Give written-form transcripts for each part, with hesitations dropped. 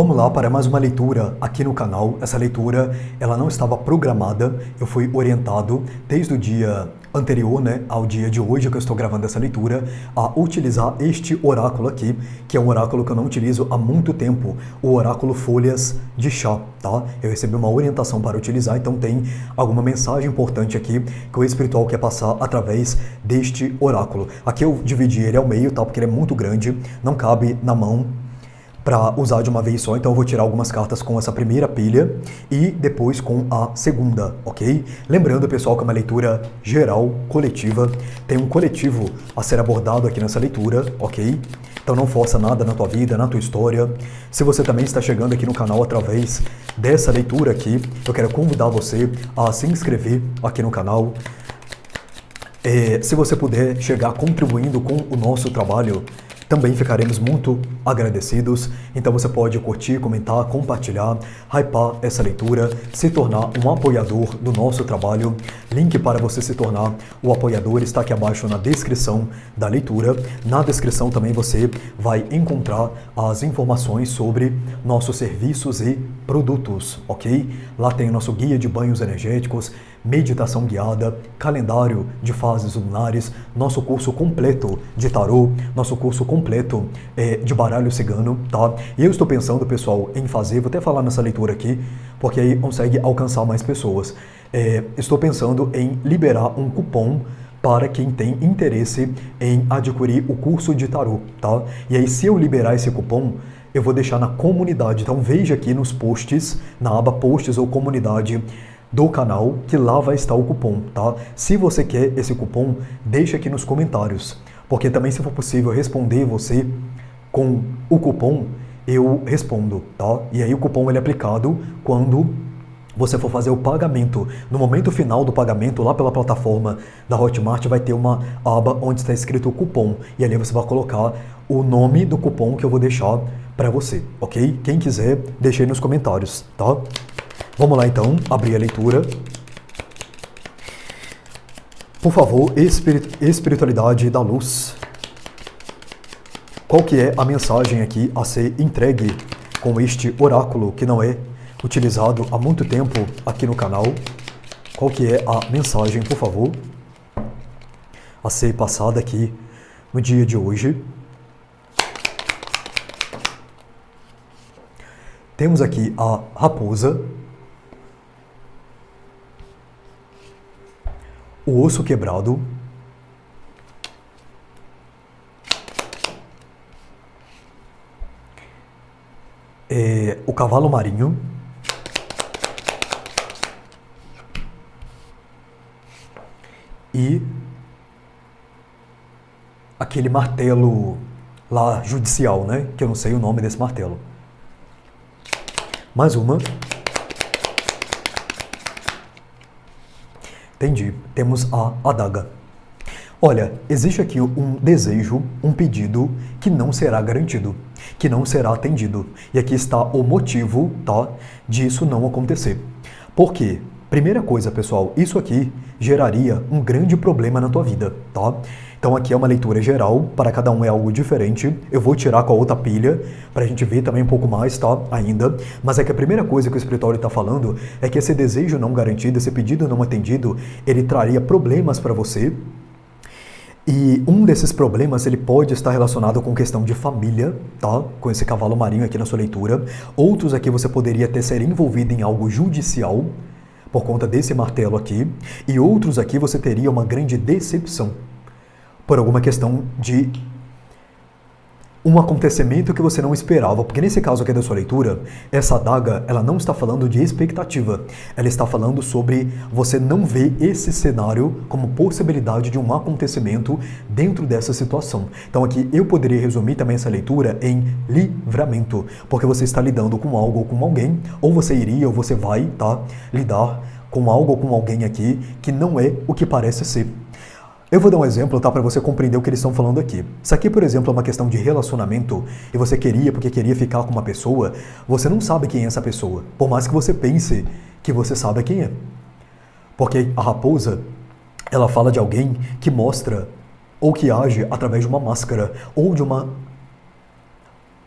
Vamos lá para mais uma leitura aqui no canal. Essa leitura, ela não estava programada, eu fui orientado desde o dia anterior, ao dia de hoje que eu estou gravando essa leitura, a utilizar este oráculo aqui, que é um oráculo que eu não utilizo há muito tempo, o oráculo Folhas de Chá, tá? Eu recebi uma orientação para utilizar, então tem alguma mensagem importante aqui que o espiritual quer passar através deste oráculo. Aqui eu dividi ele ao meio, tá? Porque ele é muito grande, não cabe na mão para usar de uma vez só, então eu vou tirar algumas cartas com essa primeira pilha e depois com a segunda, ok? Lembrando, pessoal, que é uma leitura geral, coletiva, tem um coletivo a ser abordado aqui nessa leitura, ok? Então não força nada na tua vida, na tua história. Se você também está chegando aqui no canal através dessa leitura aqui, eu quero convidar você a se inscrever aqui no canal. Se você puder chegar contribuindo com o nosso trabalho, também ficaremos muito agradecidos. Então você pode curtir, comentar, compartilhar, hypar essa leitura, se tornar um apoiador do nosso trabalho. Link para você se tornar o apoiador está aqui abaixo na descrição da leitura. Na descrição também você vai encontrar as informações sobre nossos serviços e produtos, ok? Lá tem o nosso guia de banhos energéticos, meditação guiada, calendário de fases lunares, nosso curso completo de tarô, nosso curso completo de baralho cigano, tá? E eu estou pensando, pessoal, em fazer, vou até falar nessa leitura aqui, porque aí consegue alcançar mais pessoas. Estou pensando em liberar um cupom para quem tem interesse em adquirir o curso de tarô, tá? E aí, se eu liberar esse cupom, eu vou deixar na comunidade. Então veja aqui nos posts, na aba posts ou comunidade do canal, que lá vai estar o cupom, tá? Se você quer esse cupom, deixa aqui nos comentários, porque também, se for possível responder você com o cupom, eu respondo, tá? E aí o cupom ele é aplicado quando você for fazer o pagamento. No momento final do pagamento, lá pela plataforma da Hotmart, vai ter uma aba onde está escrito cupom, e ali você vai colocar o nome do cupom que eu vou deixar para você, ok? Quem quiser, deixa aí nos comentários, tá? Vamos lá então, abrir a leitura. Por favor, espiritualidade da luz. Qual que é a mensagem aqui a ser entregue com este oráculo que não é utilizado há muito tempo aqui no canal? Qual que é a mensagem, por favor, a ser passada aqui no dia de hoje? Temos aqui a raposa, o osso quebrado, o cavalo marinho, e aquele martelo lá judicial, que eu não sei o nome desse martelo. Mais uma. Entendi. Temos a adaga. Olha, existe aqui um desejo, um pedido que não será garantido, que não será atendido. E aqui está o motivo, tá, disso não acontecer. Por quê? Primeira coisa, pessoal, isso aqui geraria um grande problema na tua vida, tá? Então aqui é uma leitura geral, para cada um é algo diferente. Eu vou tirar com a outra pilha, para a gente ver também um pouco mais, tá? Ainda. Mas é que a primeira coisa que o espiritual está falando é que esse desejo não garantido, esse pedido não atendido, ele traria problemas para você. E um desses problemas, ele pode estar relacionado com questão de família, tá? Com esse cavalo marinho aqui na sua leitura. Outros aqui você poderia até ser envolvido em algo judicial, por conta desse martelo aqui. E outros aqui você teria uma grande decepção, por alguma questão de um acontecimento que você não esperava. Porque nesse caso aqui da sua leitura, essa adaga, ela não está falando de expectativa. Ela está falando sobre você não ver esse cenário como possibilidade de um acontecimento dentro dessa situação. Então aqui eu poderia resumir também essa leitura em livramento. Porque você está lidando com algo ou com alguém, ou você iria ou você vai, tá, lidar com algo ou com alguém aqui que não é o que parece ser. Eu vou dar um exemplo, tá, para você compreender o que eles estão falando aqui. Se aqui, por exemplo, é uma questão de relacionamento e você porque queria ficar com uma pessoa, você não sabe quem é essa pessoa, por mais que você pense que você sabe quem é. Porque a raposa, ela fala de alguém que mostra ou que age através de uma máscara ou de uma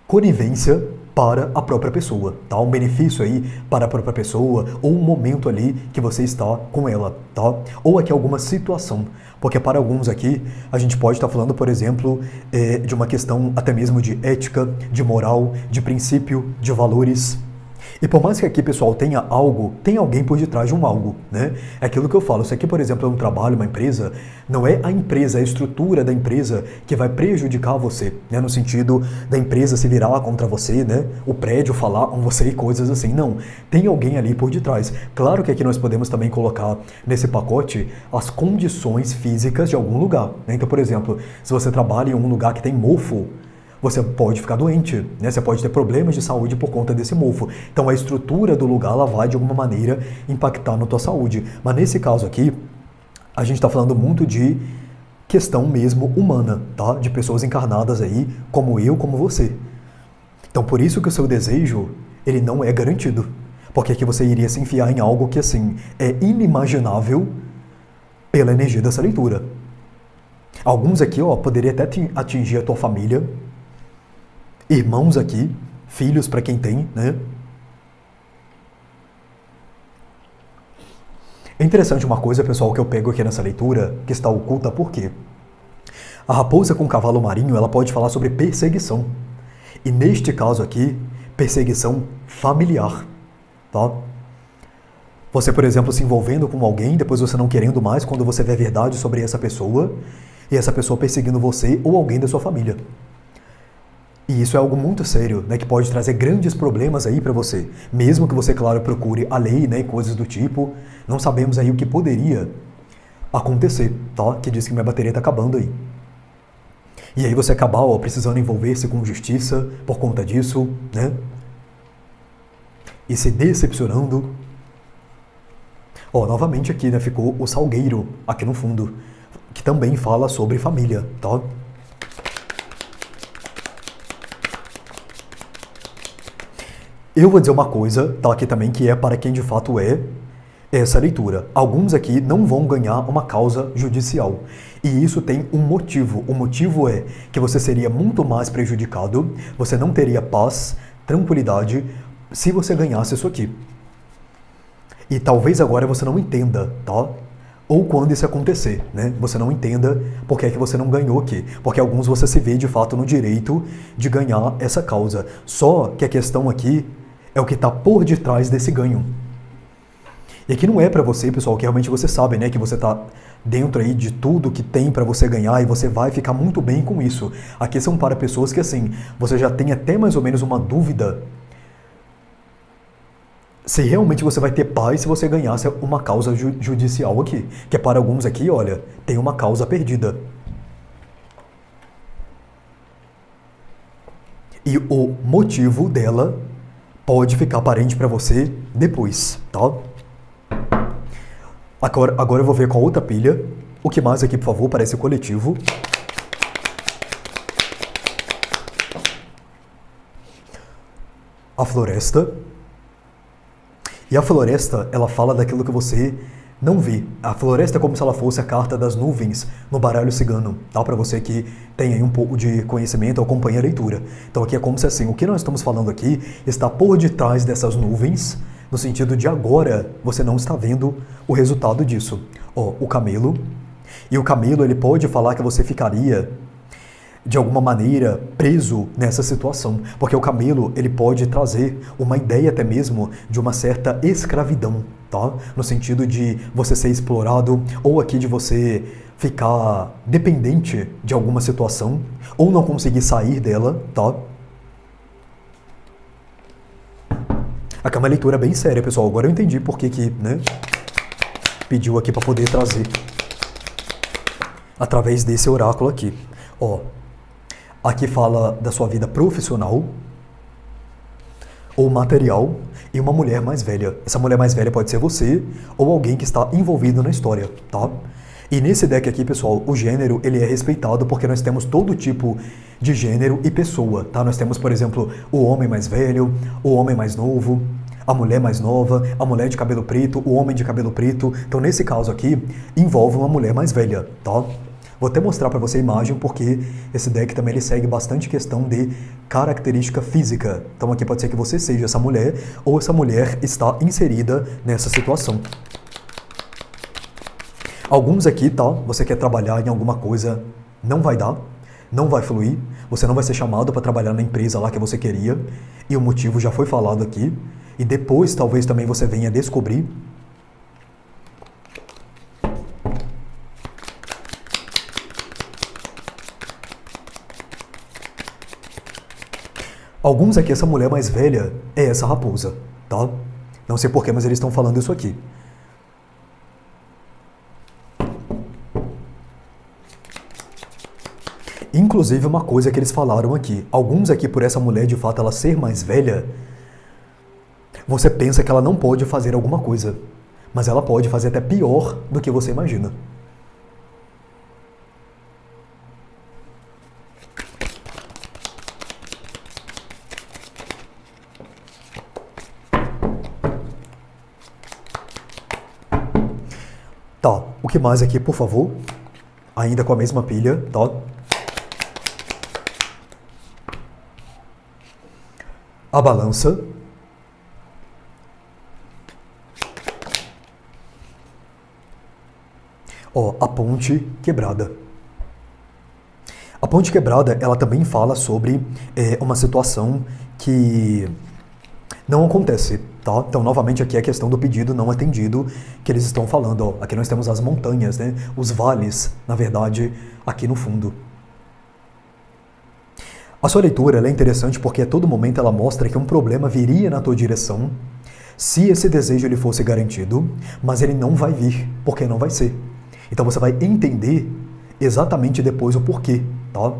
conivência para a própria pessoa, tá? Um benefício aí para a própria pessoa, ou um momento ali que você está com ela, tá? Ou aqui alguma situação, porque para alguns aqui, a gente pode estar falando, por exemplo, de uma questão até mesmo de ética, de moral, de princípio, de valores. E por mais que aqui, pessoal, tenha algo, tem alguém por detrás de um algo, né? É aquilo que eu falo, se aqui, por exemplo, é um trabalho, uma empresa, não é a empresa, a estrutura da empresa que vai prejudicar você, né? No sentido da empresa se virar contra você, né? O prédio falar com você e coisas assim. Não, tem alguém ali por detrás. Claro que aqui nós podemos também colocar nesse pacote as condições físicas de algum lugar, né? Então, por exemplo, se você trabalha em um lugar que tem mofo, você pode ficar doente, né? Você pode ter problemas de saúde por conta desse mofo. Então a estrutura do lugar ela vai de alguma maneira impactar na tua saúde. Mas nesse caso aqui, a gente está falando muito de questão mesmo humana, tá? De pessoas encarnadas aí, como eu, como você. Então por isso que o seu desejo, ele não é garantido. Porque aqui você iria se enfiar em algo que assim, é inimaginável pela energia dessa leitura. Alguns aqui, ó, poderia até atingir a tua família, irmãos aqui, filhos para quem tem, né? É interessante uma coisa, pessoal, que eu pego aqui nessa leitura, que está oculta, por quê? A raposa com o cavalo marinho, ela pode falar sobre perseguição. E neste caso aqui, perseguição familiar, tá? Você, por exemplo, se envolvendo com alguém, depois você não querendo mais, quando você vê a verdade sobre essa pessoa, e essa pessoa perseguindo você ou alguém da sua família. E isso é algo muito sério, né, que pode trazer grandes problemas aí para você. Mesmo que você, claro, procure a lei, né, coisas do tipo, não sabemos aí o que poderia acontecer, tá? Que diz que minha bateria tá acabando aí. E aí você acabar, ó, precisando envolver-se com justiça por conta disso, né? E se decepcionando. Ó, novamente aqui, né, ficou o Salgueiro aqui no fundo, que também fala sobre família, tá? Eu vou dizer uma coisa, tá, aqui também, que é para quem de fato é essa leitura. Alguns aqui não vão ganhar uma causa judicial. E isso tem um motivo. O motivo é que você seria muito mais prejudicado, você não teria paz, tranquilidade, se você ganhasse isso aqui. E talvez agora você não entenda, tá? Ou quando isso acontecer, né? Você não entenda por que é que você não ganhou aqui. Porque alguns você se vê de fato no direito de ganhar essa causa. Só que a questão aqui é o que está por detrás desse ganho. E aqui não é para você, pessoal, que realmente você sabe, né? Que você está dentro aí de tudo que tem para você ganhar e você vai ficar muito bem com isso. Aqui são para pessoas que, assim, você já tem até mais ou menos uma dúvida se realmente você vai ter paz se você ganhasse uma causa judicial aqui. Que é para alguns aqui, olha, tem uma causa perdida. E o motivo dela pode ficar aparente para você depois, tá? Agora eu vou ver com a outra pilha. O que mais aqui, por favor, parece coletivo. A floresta. E a floresta, ela fala daquilo que você não vê. A floresta é como se ela fosse a carta das nuvens no baralho cigano, tá? Para você que tem aí um pouco de conhecimento ou acompanha a leitura. Então aqui é como se assim, o que nós estamos falando aqui está por detrás dessas nuvens, no sentido de agora você não está vendo o resultado disso. Ó, o camelo. E o camelo, ele pode falar que você ficaria de alguma maneira preso nessa situação, porque o camelo ele pode trazer uma ideia até mesmo de uma certa escravidão, tá? No sentido de você ser explorado ou aqui de você ficar dependente de alguma situação ou não conseguir sair dela, tá? Aqui é uma leitura bem séria, pessoal. Agora eu entendi por que, né, pediu aqui para poder trazer através desse oráculo aqui. Ó, aqui fala da sua vida profissional ou material e uma mulher mais velha. Essa mulher mais velha pode ser você ou alguém que está envolvido na história, tá? E nesse deck aqui, pessoal, o gênero ele é respeitado porque nós temos todo tipo de gênero e pessoa, tá? Nós temos, por exemplo, o homem mais velho, o homem mais novo, a mulher mais nova, a mulher de cabelo preto, o homem de cabelo preto. Então, nesse caso aqui, envolve uma mulher mais velha, tá? Vou até mostrar para você a imagem, porque esse deck também ele segue bastante questão de característica física. Então aqui pode ser que você seja essa mulher, ou essa mulher está inserida nessa situação. Alguns aqui, tá? Você quer trabalhar em alguma coisa, não vai dar, não vai fluir, você não vai ser chamado para trabalhar na empresa lá que você queria, e o motivo já foi falado aqui, e depois talvez também você venha descobrir. Alguns aqui, essa mulher mais velha é essa raposa, tá? Não sei porquê, mas eles estão falando isso aqui. Inclusive, uma coisa que eles falaram aqui. Alguns aqui, por essa mulher, de fato, ela ser mais velha, você pensa que ela não pode fazer alguma coisa. Mas ela pode fazer até pior do que você imagina. Tá, o que mais aqui, por favor? Ainda com a mesma pilha, tá? A balança. Ó, a ponte quebrada. A ponte quebrada, ela também fala sobre uma situação que não acontece, tá? Então, novamente, aqui é a questão do pedido não atendido que eles estão falando, ó. Aqui nós temos as montanhas, né? Os vales, na verdade, aqui no fundo. A sua leitura ela é interessante porque a todo momento ela mostra que um problema viria na tua direção se esse desejo ele fosse garantido, mas ele não vai vir, porque não vai ser. Então você vai entender exatamente depois o porquê, tá?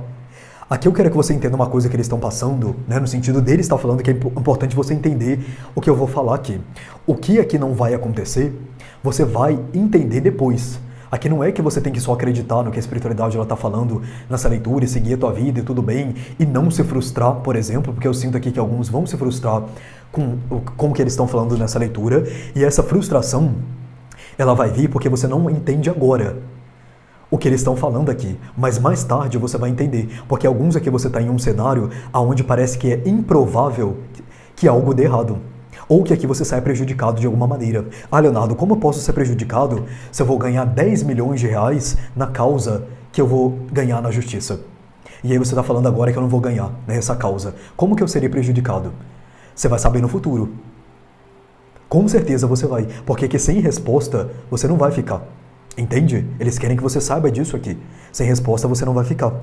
Aqui eu quero que você entenda uma coisa que eles estão passando, né, no sentido deles estar falando que é importante você entender o que eu vou falar aqui. O que aqui não vai acontecer, você vai entender depois. Aqui não é que você tem que só acreditar no que a espiritualidade está falando nessa leitura e seguir a tua vida e tudo bem, e não se frustrar, por exemplo, porque eu sinto aqui que alguns vão se frustrar com o que eles estão falando nessa leitura, e essa frustração, ela vai vir porque você não entende agora o que eles estão falando aqui, mas mais tarde você vai entender, porque alguns aqui você está em um cenário onde parece que é improvável que algo dê errado. Ou que aqui você sai prejudicado de alguma maneira. Ah, Leonardo, como eu posso ser prejudicado se eu vou ganhar 10 milhões de reais na causa que eu vou ganhar na justiça? E aí você está falando agora que eu não vou ganhar, né, essa causa. Como que eu seria prejudicado? Você vai saber no futuro. Com certeza você vai. Porque que sem resposta você não vai ficar. Entende? Eles querem que você saiba disso aqui. Sem resposta você não vai ficar.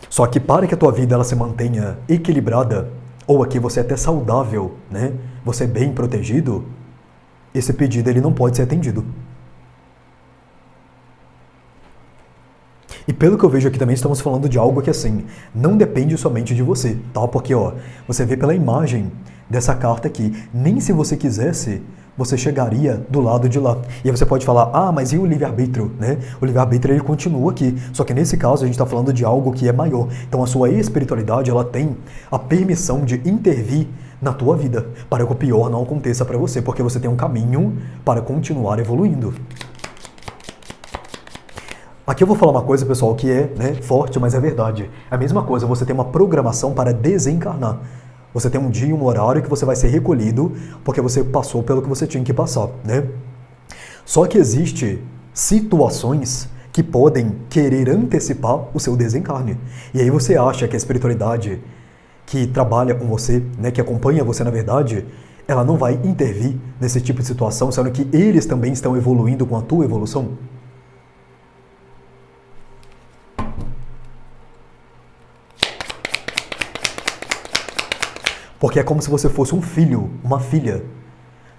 Só que para que a tua vida ela se mantenha equilibrada, ou aqui você é até saudável, né? Você é bem protegido, esse pedido ele não pode ser atendido. E pelo que eu vejo aqui também estamos falando de algo que assim, não depende somente de você, tá? Porque ó, você vê pela imagem dessa carta aqui, nem se você quisesse, você chegaria do lado de lá. E aí você pode falar, ah, mas e o livre-arbítrio, né? O livre-arbítrio ele continua aqui, só que nesse caso a gente está falando de algo que é maior. Então a sua espiritualidade, ela tem a permissão de intervir na tua vida, para que o pior não aconteça para você, porque você tem um caminho para continuar evoluindo. Aqui eu vou falar uma coisa, pessoal, que é, né, forte, mas é verdade. É a mesma coisa, você tem uma programação para desencarnar. Você tem um dia e um horário que você vai ser recolhido porque você passou pelo que você tinha que passar, né? Só que existe situações que podem querer antecipar o seu desencarne. E aí você acha que a espiritualidade que trabalha com você, né, que acompanha você na verdade, ela não vai intervir nesse tipo de situação, sendo que eles também estão evoluindo com a tua evolução? Porque é como se você fosse um filho, uma filha.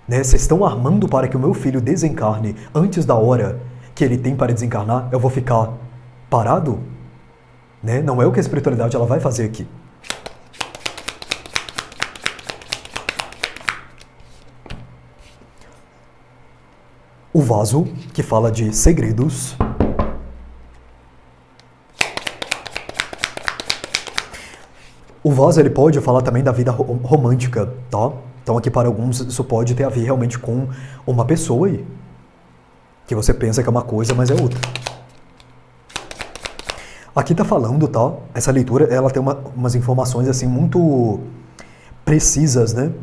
Né? Vocês estão armando para que o meu filho desencarne antes da hora que ele tem para desencarnar, eu vou ficar parado? Né? Não é o que a espiritualidade ela vai fazer aqui. O vaso, que fala de segredos. O vaso ele pode falar também da vida romântica, tá? Então aqui para alguns isso pode ter a ver realmente com uma pessoa aí, que você pensa que é uma coisa, mas é outra. Aqui tá falando, tá? Essa leitura, ela tem umas informações assim muito precisas, né?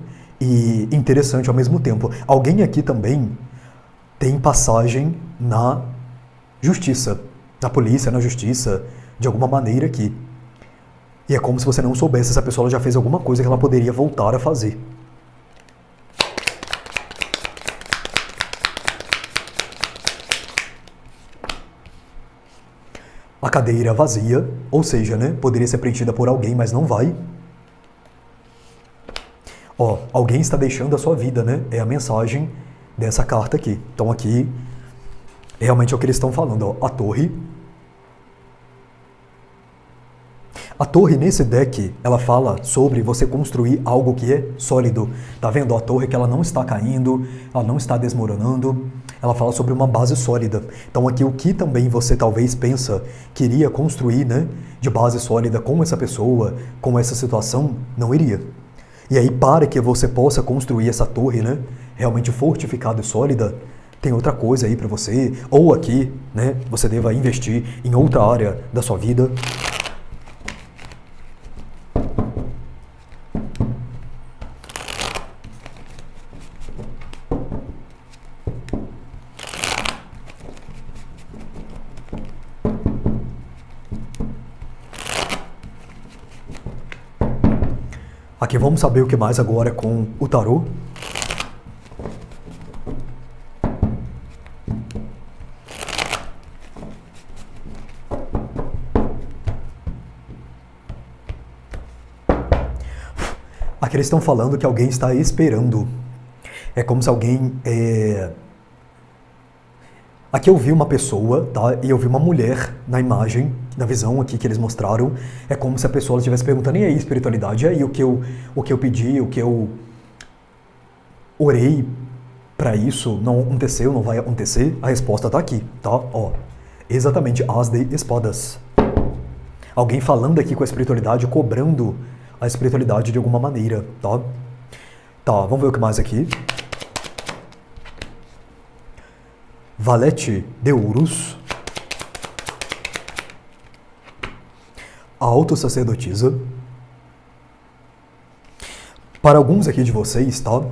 E interessante ao mesmo tempo. Alguém aqui também tem passagem na justiça, na polícia, na justiça, de alguma maneira aqui. E é como se você não soubesse se a pessoa já fez alguma coisa que ela poderia voltar a fazer. A cadeira vazia, ou seja, né, poderia ser preenchida por alguém, mas não vai. Ó, alguém está deixando a sua vida, né? É a mensagem dessa carta aqui. Então aqui, realmente é o que eles estão falando, ó. A torre. A torre nesse deck, ela fala sobre você construir algo que é sólido. Tá vendo? A torre que ela não está caindo, ela não está desmoronando. Ela fala sobre uma base sólida. Então aqui o que também você talvez pensa que iria construir, né, de base sólida com essa pessoa, com essa situação, não iria. E aí para que você possa construir essa torre, né, realmente fortificada e sólida, tem outra coisa aí para você. Ou aqui, né, você deva investir em outra área da sua vida. Aqui vamos saber o que mais agora com o tarô. Aqui eles estão falando que alguém está esperando. É como se alguém... Aqui eu vi uma pessoa, tá? E eu vi uma mulher na imagem, na visão aqui que eles mostraram. É como se a pessoa estivesse perguntando, e aí, espiritualidade? E aí, o que eu pedi, o que eu orei para isso não aconteceu, não vai acontecer? A resposta tá aqui, tá? Ó, exatamente, As de Espadas. Alguém falando aqui com a espiritualidade, cobrando a espiritualidade de alguma maneira, tá? Tá, vamos ver o que mais aqui. Valete de Ouros, a autossacerdotisa. Para alguns aqui de vocês, tá?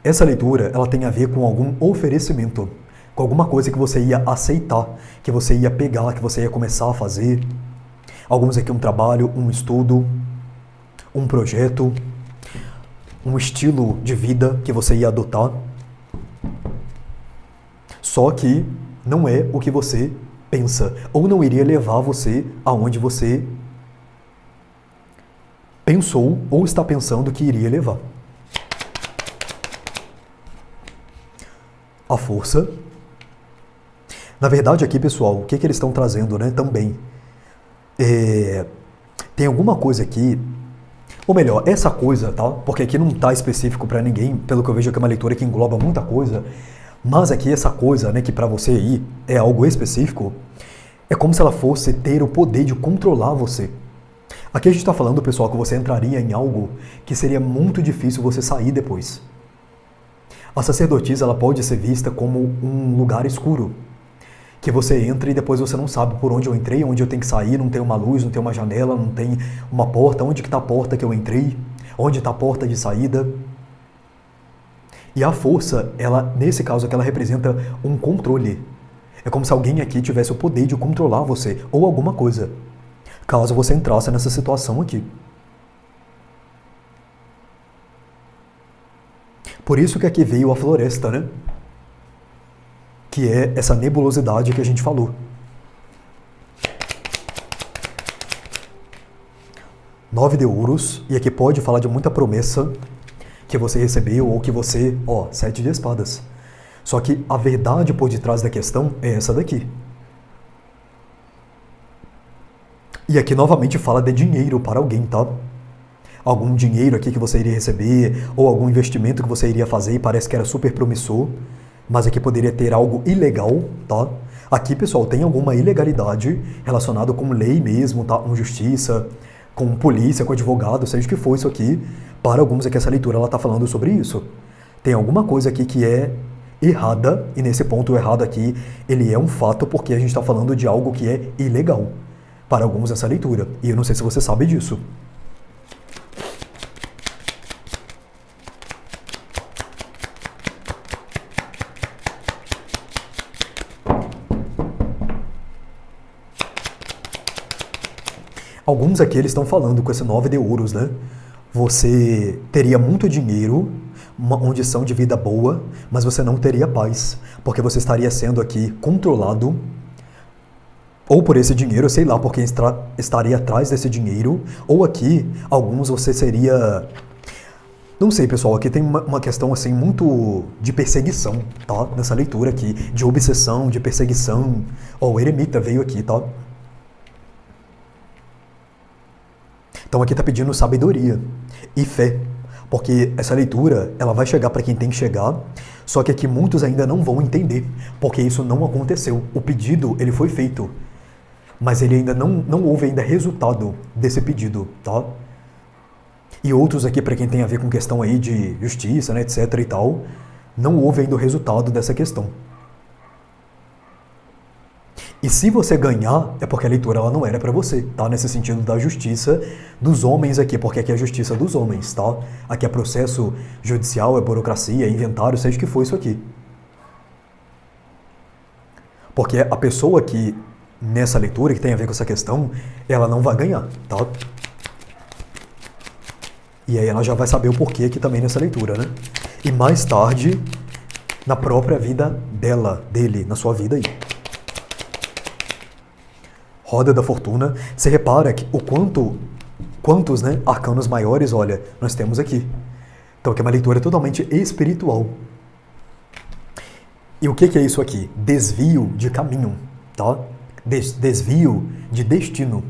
Essa leitura, ela tem a ver com algum oferecimento, com alguma coisa que você ia aceitar, que você ia pegar, que você ia começar a fazer. Alguns aqui um trabalho, um estudo, um projeto, um estilo de vida que você ia adotar. Só que não é o que você pensa, ou não iria levar você aonde você pensou ou está pensando que iria levar. A força. Na verdade aqui, pessoal, o que eles estão trazendo, né, também. Tem alguma coisa aqui, ou melhor, essa coisa, tá? Porque aqui não está específico para ninguém, pelo que eu vejo aqui é uma leitura que engloba muita coisa. Mas aqui essa coisa, né, que para você aí é algo específico, é como se ela fosse ter o poder de controlar você. Aqui a gente está falando, pessoal, que você entraria em algo que seria muito difícil você sair depois. A sacerdotisa, ela pode ser vista como um lugar escuro, que você entra e depois você não sabe por onde eu entrei, onde eu tenho que sair, não tem uma luz, não tem uma janela, não tem uma porta, onde que está a porta que eu entrei, onde está a porta de saída. E a força, ela, nesse caso aqui, ela representa um controle. É como se alguém aqui tivesse o poder de controlar você, ou alguma coisa, caso você entrasse nessa situação aqui. Por isso que aqui veio a floresta, né? Que é essa nebulosidade que a gente falou. 9 de ouros, e aqui pode falar de muita promessa que você recebeu ou que você... Ó, 7 de espadas. Só que a verdade por detrás da questão é essa daqui. E aqui novamente fala de dinheiro para alguém, tá? Algum dinheiro aqui que você iria receber, ou algum investimento que você iria fazer e parece que era super promissor, mas aqui poderia ter algo ilegal, tá? Aqui, pessoal, tem alguma ilegalidade relacionada com lei mesmo, tá? Com justiça, com polícia, com advogado, seja o que for isso aqui. Para alguns aqui essa leitura ela está falando sobre isso. Tem alguma coisa aqui que é errada, e nesse ponto o errado aqui, ele é um fato porque a gente está falando de algo que é ilegal. para alguns essa leitura. E eu não sei se você sabe disso. Alguns aqui eles estão falando com esse 9 de ouros, né? Você teria muito dinheiro, uma condição de vida boa, mas você não teria paz, porque você estaria sendo aqui controlado ou por esse dinheiro, sei lá, por quem estaria atrás desse dinheiro, ou aqui, alguns você seria... Não sei, pessoal, aqui tem uma questão, assim, muito de perseguição, tá? Nessa leitura aqui, de obsessão, de perseguição. Ó, o eremita veio aqui, tá? Então aqui tá pedindo sabedoria e fé, porque essa leitura, ela vai chegar para quem tem que chegar, só que aqui muitos ainda não vão entender, porque isso não aconteceu. O pedido, ele foi feito, mas ele ainda não houve ainda resultado desse pedido, tá? E outros aqui, para quem tem a ver com questão aí de justiça, né, etc e tal, não houve ainda o resultado dessa questão. E se você ganhar, é porque a leitura ela não era para você, tá? Nesse sentido da justiça dos homens aqui, porque aqui é a justiça dos homens, tá? Aqui é processo judicial, é burocracia, é inventário, seja o que for isso aqui. Porque a pessoa que, nessa leitura, que tem a ver com essa questão, ela não vai ganhar, tá? E aí ela já vai saber o porquê aqui também nessa leitura, né? E mais tarde, na própria vida dela, dele, na sua vida aí. Roda da Fortuna, você repara que quantos, né, arcanos maiores, olha, nós temos aqui. Então aqui é uma leitura totalmente espiritual. E o que é isso aqui? Desvio de caminho, tá? Desvio de destino.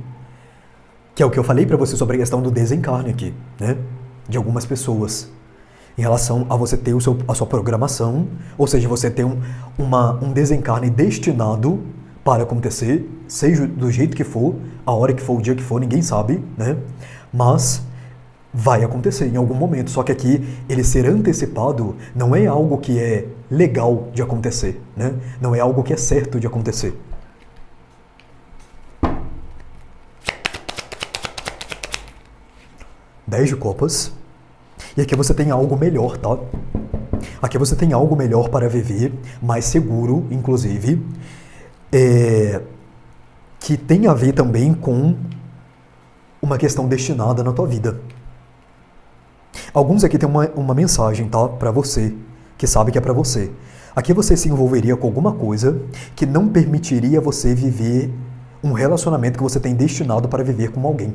Que é o que eu falei para você sobre a questão do desencarne aqui, né? De algumas pessoas. Em relação a você ter a sua programação, ou seja, você ter um desencarne destinado para acontecer, seja do jeito que for, a hora que for, o dia que for, ninguém sabe, né? Mas vai acontecer em algum momento. Só que aqui, ele ser antecipado não é algo que é legal de acontecer, né? Não é algo que é certo de acontecer. Dez de copas. E aqui você tem algo melhor, tá? Aqui você tem algo melhor para viver, mais seguro, inclusive. Que tem a ver também com uma questão destinada na tua vida. Alguns aqui tem uma mensagem, tá? Para você, que sabe que é para você. Aqui você se envolveria com alguma coisa que não permitiria você viver um relacionamento que você tem destinado para viver com alguém.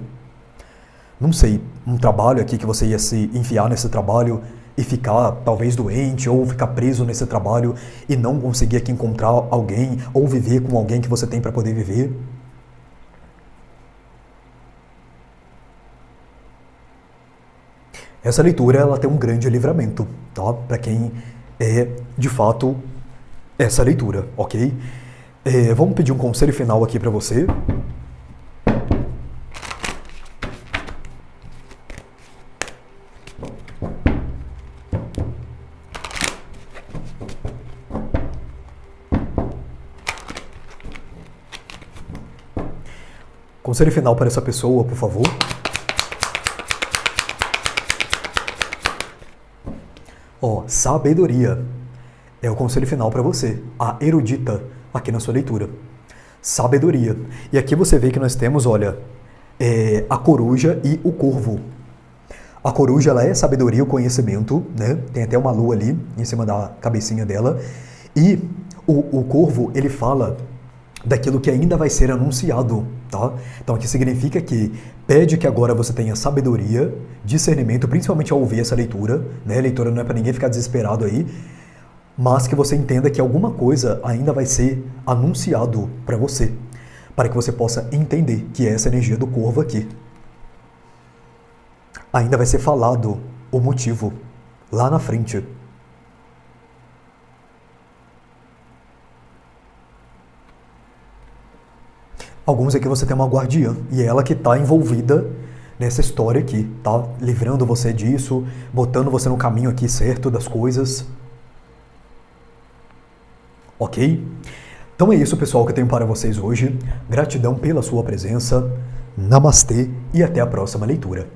Não sei, um trabalho aqui que você ia se enfiar nesse trabalho e ficar talvez doente, ou ficar preso nesse trabalho e não conseguir aqui encontrar alguém, ou viver com alguém que você tem para poder viver. Essa leitura, ela tem um grande livramento, tá? Para quem é, de fato, essa leitura, ok? Vamos pedir um conselho final aqui para você. Conselho final para essa pessoa, por favor. Sabedoria é o conselho final para você, a erudita aqui na sua leitura. Sabedoria. E aqui você vê que nós temos, olha, a coruja e o corvo. A coruja, ela é sabedoria, o conhecimento, né? Tem até uma lua ali em cima da cabecinha dela. E o corvo, ele fala daquilo que ainda vai ser anunciado, tá? Então aqui significa que pede que agora você tenha sabedoria, discernimento, principalmente ao ouvir essa leitura, né? A leitura não é para ninguém ficar desesperado aí, mas que você entenda que alguma coisa ainda vai ser anunciado para você, para que você possa entender que é essa energia do corvo aqui. Ainda vai ser falado o motivo lá na frente. Alguns aqui você tem uma guardiã, e é ela que está envolvida nessa história aqui, tá? Livrando você disso, botando você no caminho aqui certo das coisas. Ok? Então é isso, pessoal, que eu tenho para vocês hoje. Gratidão pela sua presença. Namastê e até a próxima leitura.